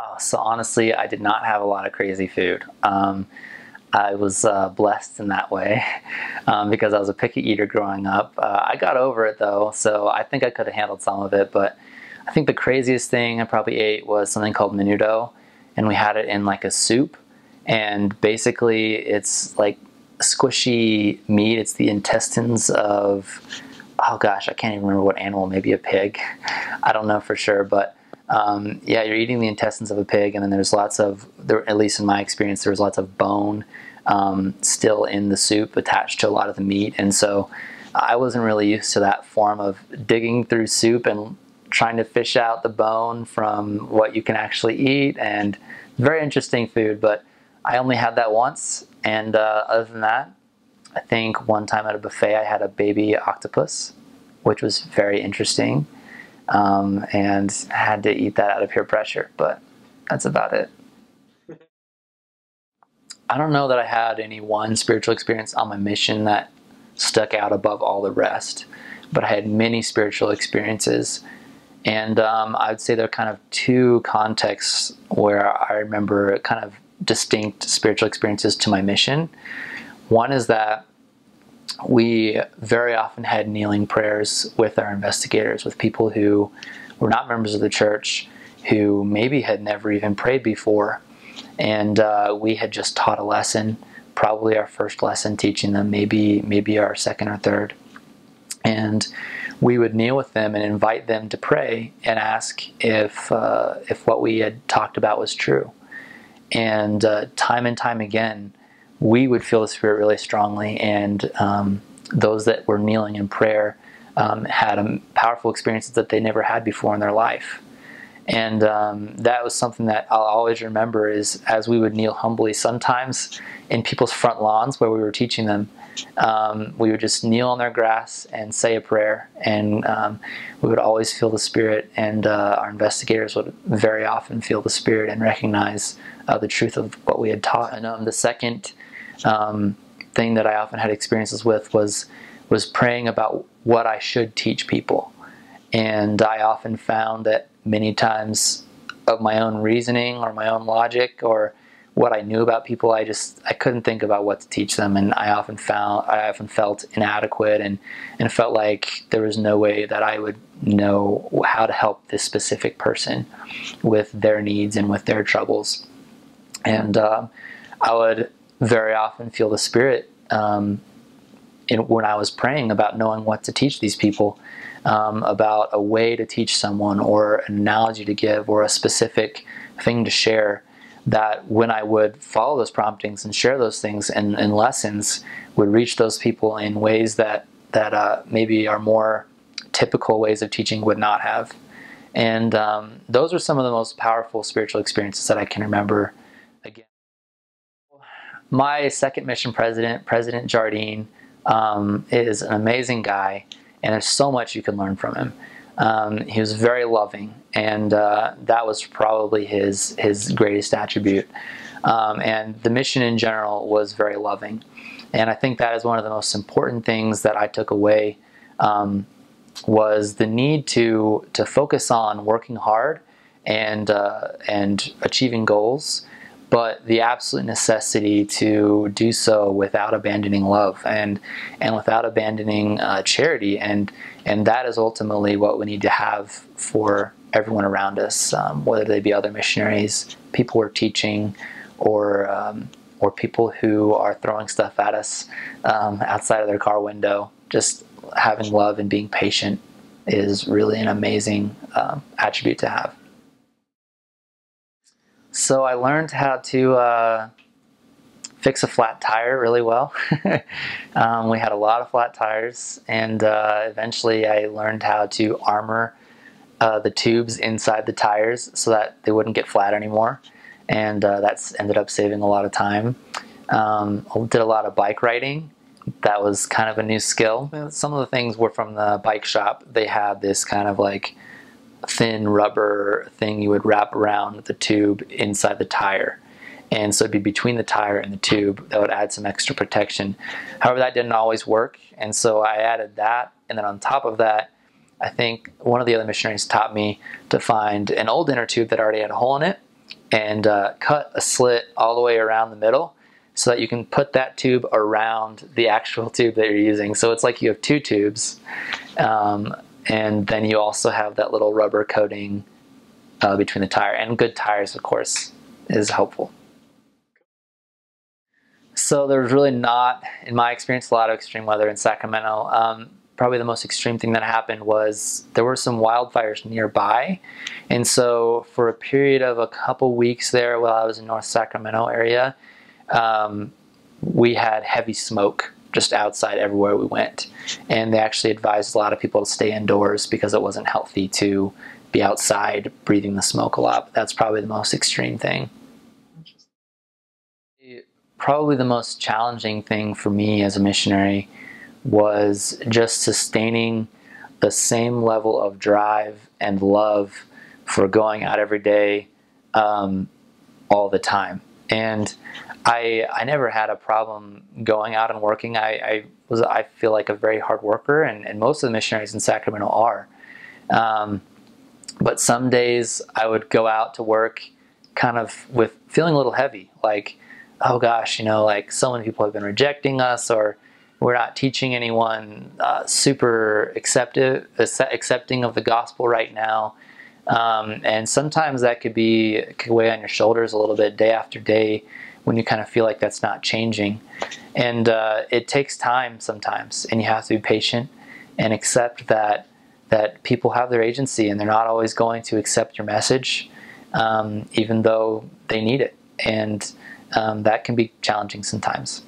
Oh, so honestly, I did not have a lot of crazy food. I was blessed in that way because I was a picky eater growing up. I got over it though, so I think I could have handled some of it. But I think the craziest thing I probably ate was something called menudo, and we had it in like a soup. And basically, it's like squishy meat. It's the intestines of, oh gosh, I can't even remember what animal. Maybe a pig. I don't know for sure, but yeah, you're eating the intestines of a pig, and then there's lots of, at least in my experience, there was lots of bone still in the soup attached to a lot of the meat. And so I wasn't really used to that form of digging through soup and trying to fish out the bone from what you can actually eat. And very interesting food, but I only had that once. And other than that, I think one time at a buffet I had a baby octopus, which was very interesting. And had to eat that out of peer pressure, but that's about it. I don't know that I had any one spiritual experience on my mission that stuck out above all the rest, but I had many spiritual experiences. And I would say there are kind of two contexts where I remember kind of distinct spiritual experiences to my mission. One is that we very often had kneeling prayers with our investigators, with people who were not members of the church, who maybe had never even prayed before. And we had just taught a lesson, probably our first lesson teaching them, maybe our second or third. And we would kneel with them and invite them to pray and ask if what we had talked about was true. And time again, we would feel the Spirit really strongly, and those that were kneeling in prayer had powerful experiences that they never had before in their life. And that was something that I'll always remember, is as we would kneel humbly, sometimes in people's front lawns where we were teaching them, we would just kneel on their grass and say a prayer, and we would always feel the Spirit, and our investigators would very often feel the Spirit and recognize the truth of what we had taught. And the second thing that I often had experiences with was praying about what I should teach people. And I often found that many times, of my own reasoning or my own logic or what I knew about people, I couldn't think about what to teach them, and I often felt inadequate and felt like there was no way that I would know how to help this specific person with their needs and with their troubles. And I would very often feel the Spirit when I was praying about knowing what to teach these people, about a way to teach someone or an analogy to give or a specific thing to share, that when I would follow those promptings and share those things and lessons, would reach those people in ways that maybe are more typical ways of teaching would not have. And those are some of the most powerful spiritual experiences that I can remember. Again, my second mission president, President Jardine, is an amazing guy, and there's so much you can learn from him. He was very loving, and that was probably his greatest attribute. And the mission in general was very loving. And I think that is one of the most important things that I took away, was the need to focus on working hard and achieving goals, but the absolute necessity to do so without abandoning love and without abandoning charity, and that is ultimately what we need to have for everyone around us, whether they be other missionaries, people we're teaching, or people who are throwing stuff at us outside of their car window. Just having love and being patient is really an amazing attribute to have. So I learned how to fix a flat tire really well. We had a lot of flat tires, and eventually I learned how to armor the tubes inside the tires so that they wouldn't get flat anymore, and that's ended up saving a lot of time. I did a lot of bike riding. That was kind of a new skill. Some of the things were from the bike shop. They had this kind of like thin rubber thing you would wrap around the tube inside the tire, and so it'd be between the tire and the tube. That would add some extra protection. However, that didn't always work, and so I added that, and then on top of that, I think one of the other missionaries taught me to find an old inner tube that already had a hole in it, and cut a slit all the way around the middle so that you can put that tube around the actual tube that you're using. So it's like you have two tubes, and then you also have that little rubber coating between the tire. And good tires, of course, is helpful. So there's really not, in my experience, a lot of extreme weather in Sacramento. Probably the most extreme thing that happened was there were some wildfires nearby. And so for a period of a couple weeks there while I was in North Sacramento area, we had heavy smoke just outside everywhere we went. And they actually advised a lot of people to stay indoors because it wasn't healthy to be outside breathing the smoke a lot. But that's probably the most extreme thing. Probably the most challenging thing for me as a missionary was just sustaining the same level of drive and love for going out every day all the time. And I never had a problem going out and working. I feel like a very hard worker, and most of the missionaries in Sacramento are. But some days I would go out to work kind of with feeling a little heavy, like, oh gosh, you know, like so many people have been rejecting us, or we're not teaching anyone super accepting of the gospel right now. And sometimes that could weigh on your shoulders a little bit day after day when you kind of feel like that's not changing. And it takes time sometimes, and you have to be patient and accept that people have their agency and they're not always going to accept your message, even though they need it. And that can be challenging sometimes.